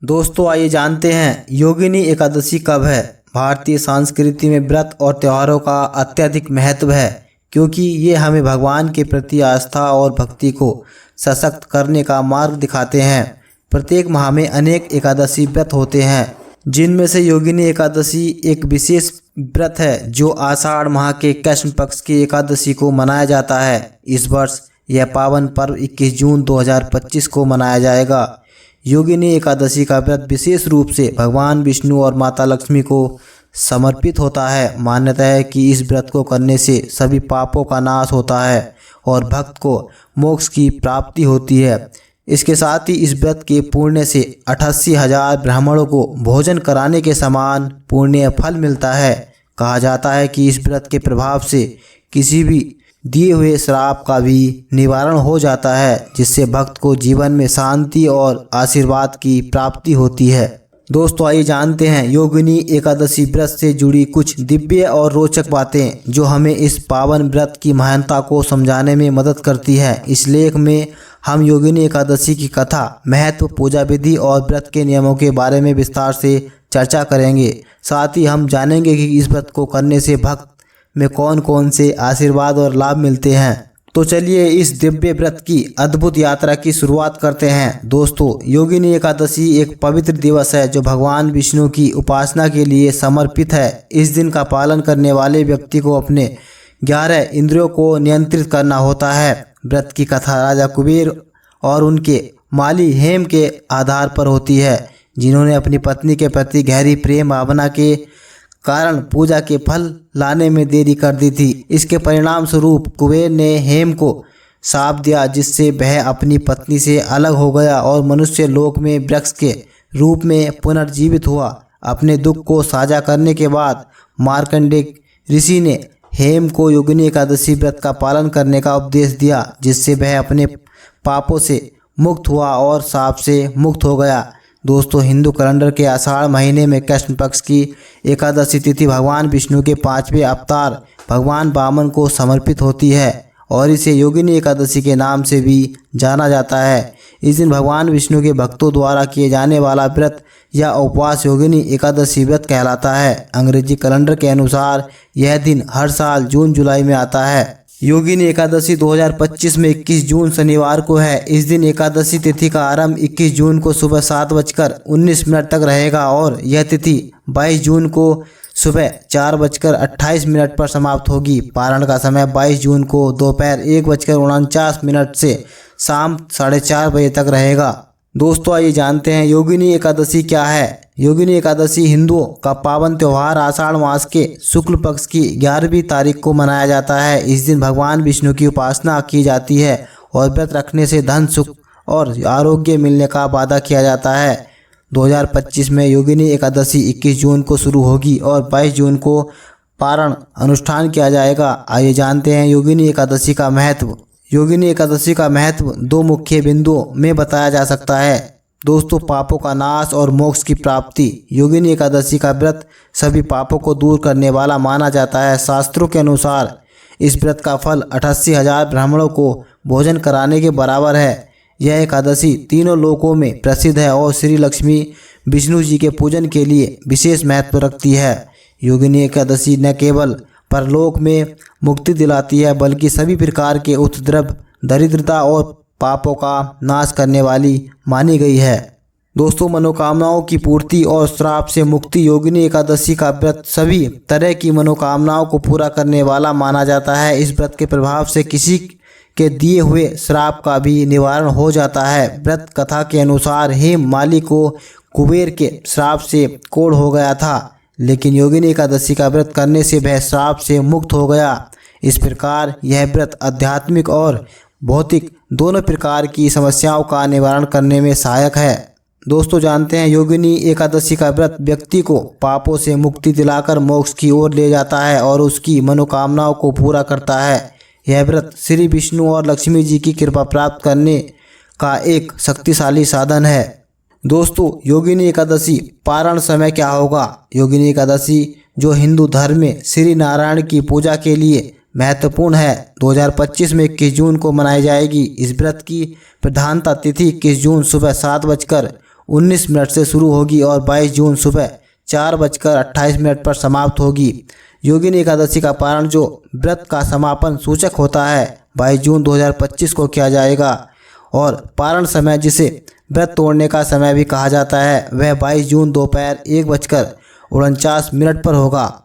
दोस्तों आइए जानते हैं योगिनी एकादशी कब है। भारतीय संस्कृति में व्रत और त्योहारों का अत्यधिक महत्व है क्योंकि ये हमें भगवान के प्रति आस्था और भक्ति को सशक्त करने का मार्ग दिखाते हैं। प्रत्येक माह में अनेक एकादशी व्रत होते हैं जिनमें से योगिनी एकादशी एक विशेष व्रत है जो आषाढ़ माह के कृष्ण पक्ष की एकादशी को मनाया जाता है। इस वर्ष यह पावन पर्व 21 जून 2025 को मनाया जाएगा। योगिनी एकादशी का व्रत विशेष रूप से भगवान विष्णु और माता लक्ष्मी को समर्पित होता है। मान्यता है कि इस व्रत को करने से सभी पापों का नाश होता है और भक्त को मोक्ष की प्राप्ति होती है। इसके साथ ही इस व्रत के पुण्य से 88,000 ब्राह्मणों को भोजन कराने के समान पुण्य फल मिलता है। कहा जाता है कि इस व्रत के प्रभाव से किसी भी दिए हुए श्राप का भी निवारण हो जाता है, जिससे भक्त को जीवन में शांति और आशीर्वाद की प्राप्ति होती है। दोस्तों आइए जानते हैं योगिनी एकादशी व्रत से जुड़ी कुछ दिव्य और रोचक बातें जो हमें इस पावन व्रत की महानता को समझाने में मदद करती है। इस लेख में हम योगिनी एकादशी की कथा, महत्व, पूजा विधि और व्रत के नियमों के बारे में विस्तार से चर्चा करेंगे। साथ ही हम जानेंगे कि इस व्रत को करने से भक्त में कौन कौन से आशीर्वाद और लाभ मिलते हैं। तो चलिए इस दिव्य व्रत की अद्भुत यात्रा की शुरुआत करते हैं। दोस्तों योगिनी एकादशी एक पवित्र दिवस है जो भगवान विष्णु की उपासना के लिए समर्पित है। इस दिन का पालन करने वाले व्यक्ति को अपने 11 इंद्रियों को नियंत्रित करना होता है। व्रत की कथा राजा कुबेर और उनके माली हेम के आधार पर होती है, जिन्होंने अपनी पत्नी के प्रति गहरी प्रेम भावना के कारण पूजा के फल लाने में देरी कर दी थी। इसके परिणाम स्वरूप कुबेर ने हेम को शाप दिया, जिससे वह अपनी पत्नी से अलग हो गया और मनुष्य लोक में वृक्ष के रूप में पुनर्जीवित हुआ। अपने दुख को साझा करने के बाद मार्कंडेय ऋषि ने हेम को योगिनी एकादशी व्रत का पालन करने का उपदेश दिया, जिससे वह अपने पापों से मुक्त हुआ और शाप से मुक्त हो गया। दोस्तों हिंदू कैलेंडर के आषाढ़ महीने में कृष्ण पक्ष की एकादशी तिथि भगवान विष्णु के 5वें अवतार भगवान वामन को समर्पित होती है और इसे योगिनी एकादशी के नाम से भी जाना जाता है। इस दिन भगवान विष्णु के भक्तों द्वारा किए जाने वाला व्रत या उपवास योगिनी एकादशी व्रत कहलाता है। अंग्रेजी कैलेंडर के अनुसार यह दिन हर साल जून जुलाई में आता है। योगिनी एकादशी 2025 में 21 जून शनिवार को है। इस दिन एकादशी तिथि का आरंभ 21 जून को सुबह 7:19 तक रहेगा और यह तिथि 22 जून को सुबह 4:28 पर समाप्त होगी। पारण का समय 22 जून को दोपहर 1:49 से शाम 4:30 बजे तक रहेगा। दोस्तों आइए जानते हैं योगिनी एकादशी क्या है। योगिनी एकादशी हिंदुओं का पावन त्यौहार आषाढ़ मास के शुक्ल पक्ष की 11वीं तारीख को मनाया जाता है। इस दिन भगवान विष्णु की उपासना की जाती है और व्रत रखने से धन, सुख और आरोग्य मिलने का वादा किया जाता है। 2025 में योगिनी एकादशी 21 जून को शुरू होगी और 22 जून को पारण अनुष्ठान किया जाएगा। आइए जानते हैं योगिनी एकादशी का महत्व। योगिनी एकादशी का महत्व 2 मुख्य बिंदुओं में बताया जा सकता है। दोस्तों पापों का नाश और मोक्ष की प्राप्ति। योगिनी एकादशी का व्रत सभी पापों को दूर करने वाला माना जाता है। शास्त्रों के अनुसार इस व्रत का फल 88,000 ब्राह्मणों को भोजन कराने के बराबर है। यह एकादशी तीनों लोकों में प्रसिद्ध है और श्री लक्ष्मी विष्णु जी के पूजन के लिए विशेष महत्व रखती है। योगिनी एकादशी न केवल परलोक में मुक्ति दिलाती है बल्कि सभी प्रकार के उपद्रव, दरिद्रता और पापों का नाश करने वाली मानी गई है। दोस्तों मनोकामनाओं की पूर्ति और श्राप से मुक्ति। योगिनी एकादशी का व्रत सभी तरह की मनोकामनाओं को पूरा करने वाला माना जाता है। इस व्रत के प्रभाव से किसी के दिए हुए श्राप का भी निवारण हो जाता है। व्रत कथा के अनुसार हेम माली को कुबेर के श्राप से कोढ़ हो गया था, लेकिन योगिनी एकादशी का व्रत करने से वह श्राप से मुक्त हो गया। इस प्रकार यह व्रत आध्यात्मिक और भौतिक दोनों प्रकार की समस्याओं का निवारण करने में सहायक है। दोस्तों जानते हैं योगिनी एकादशी का व्रत व्यक्ति को पापों से मुक्ति दिलाकर मोक्ष की ओर ले जाता है और उसकी मनोकामनाओं को पूरा करता है। यह व्रत श्री विष्णु और लक्ष्मी जी की कृपा प्राप्त करने का एक शक्तिशाली साधन है। दोस्तों योगिनी एकादशी पारण समय क्या होगा। योगिनी एकादशी जो हिंदू धर्म में श्री नारायण की पूजा के लिए महत्वपूर्ण है 2025 में 21 जून को मनाई जाएगी। इस व्रत की प्रधानता तिथि 21 जून सुबह 7:19 19 से शुरू होगी और 22 जून सुबह 4:28 पर समाप्त होगी। योगिनी एकादशी का पारण, जो व्रत का समापन सूचक होता है, 22 जून 2025 को किया जाएगा और पारण समय, जिसे व्रत तोड़ने का समय भी कहा जाता है, वह 22 जून दोपहर 1:49 पर होगा।